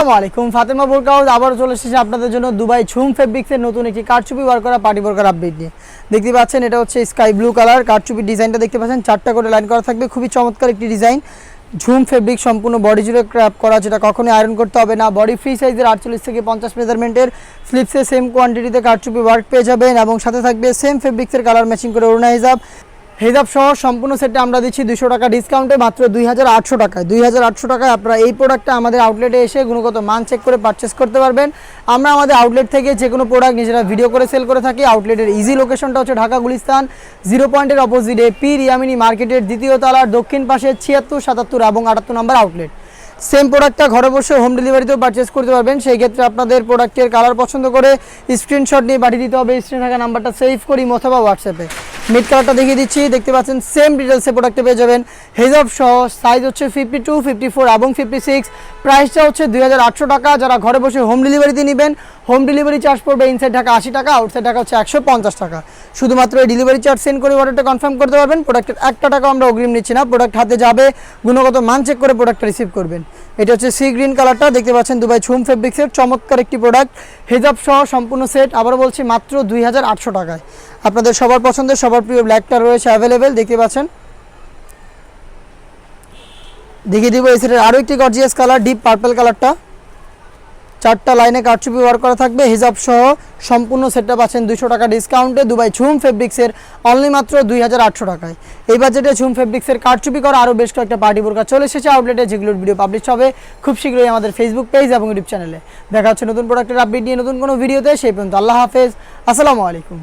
আসসালামু আলাইকুম, ফাতেমা বোরকা হাউস আবার চলে এসেছে আপনাদের জন্য দুবাই ঝুম ফেব্রিক্সের নতুন একটি কারচুপি ওয়ার করা পার্টি বোরকার আপডেট নিয়ে। দেখতে পাচ্ছেন এটা হচ্ছে স্কাই ব্লু কালার কারচুপির ডিজাইনটা দেখতে পাচ্ছেন, 4টা করে লাইন করা থাকবে। খুবই চমৎকার একটি ডিজাইন, ঝুম ফেব্রিক সম্পূর্ণ বডি জুড়ে ক্র্যাপ করা, যেটা কখনোই আয়রন করতে হবে না। বডি ফ্রি সাইজের 48 থেকে 50 মেজারমেন্টের স্লিপসে সেম কোয়ান্টিটিতে কারচুপি ওয়ার্ক পেয়ে যাবেন এবং সাথে থাকবে সেম ফেব্রিক্সের কালার ম্যাচিং করে ওড়না হিজাব সহ সম্পূর্ণ সেটটা আমরা দিচ্ছি 200 টাকা ডিসকাউন্টে মাত্র 2800 টাকায়। 2800 টাকায় আপনারা এই প্রোডাক্টটা আমাদের আউটলেটে এসে গুণগত মান চেক করে পারচেস করতে পারবেন। আমরা আমাদের আউটলেট থেকে যে কোনো প্রোডাক্ট নিজেরা ভিডিও করে সেল করে থাকি। আউটলেটের ইজি লোকেশনটা হচ্ছে ঢাকা গুলিস্তান 0 পয়েন্টের অপোজিটে পীর ইয়ামিনী মার্কেটের দ্বিতীয় তলার দক্ষিণ পাশে 76, 77 এবং 78 নম্বর আউটলেট। সেম প্রোডাক্টটা ঘরে বসে হোম ডেলিভারিতেও পারচেস করতে পারবেন। সেই ক্ষেত্রে আপনাদের প্রোডাক্টের কালার পছন্দ করে স্ক্রিনশট নিয়ে পাঠিয়ে দিতে হবে। স্ক্রিনে থাকা নাম্বারটা সেভ করি অথবা হোয়াটসঅ্যাপে। মিড কালারটা দেখিয়ে দিচ্ছি, দেখতে পাচ্ছেন সেম ডিটেলসে প্রোডাক্টে পেয়ে যাবেন। হিজাব সহ সাইজ হচ্ছে 52, 54 এবং 56। প্রাইসটা হচ্ছে 2800 টাকা। যারা ঘরে বসে হোম ডেলিভারিতে নেবেন, হোম ডেলিভারি চার্জ পড়বে ইনসাইড ঢাকা 80 টাকা, আউটসাইড ঢাকা হচ্ছে 150 টাকা। শুধুমাত্র এই ডেলিভারি চার্জ সেন্ড করে অর্ডারটা কনফার্ম করতে পারবেন। প্রোডাক্টের 1 টাকা আমরা অগ্রিম নিচ্ছি না, প্রোডাক্ট হাতে যাবে, গুণগত মান চেক করে প্রোডাক্টটা রিসিভ করবেন। এটা হচ্ছে সি গ্রিন কালারটা, দেখতে পাচ্ছেন দুবাই ঝুম ফেব্রিক্সের চমৎকার একটি প্রোডাক্ট। হিজাব সহ সম্পূর্ণ সেট আবারও বলছি মাত্র 2800 টাকায়। আপনাদের সবার পছন্দের সবার প্রিয় ব্ল্যাকটা রয়েছে অ্যাভেলেবেল, দেখতে পাচ্ছেন। দেখিয়ে দিব এই সেটের আরও একটি গর্জিয়াস কালার, ডিপ পার্পল কালারটা। 4টা লাইনে কারচুপি ওয়ার্ক করা থাকবে। হিজাব সহ সম্পূর্ণ সেটটা পাচ্ছেন 200 টাকা ডিসকাউন্টে দুবাই ঝুম ফেব্রিক্সের অনলি মাত্র 2800 টাকায়। এই বাজেটে ঝুম ফেব্রিক্সের কারচুপি করা আরও বেশ কয়েকটা পার্টি বোরকা চলে এসেছে আউটলেটে, যেগুলোর ভিডিও পাবলিশ হবে খুব শীঘ্রই আমাদের ফেসবুক পেজ এবং ইউটিউব চ্যানেলে। দেখা হচ্ছে নতুন প্রোডাক্টের আপডেট নিয়ে নতুন কোনো ভিডিওতে। সেই পর্যন্ত আল্লাহ হাফেজ, আসসালামু আলাইকুম।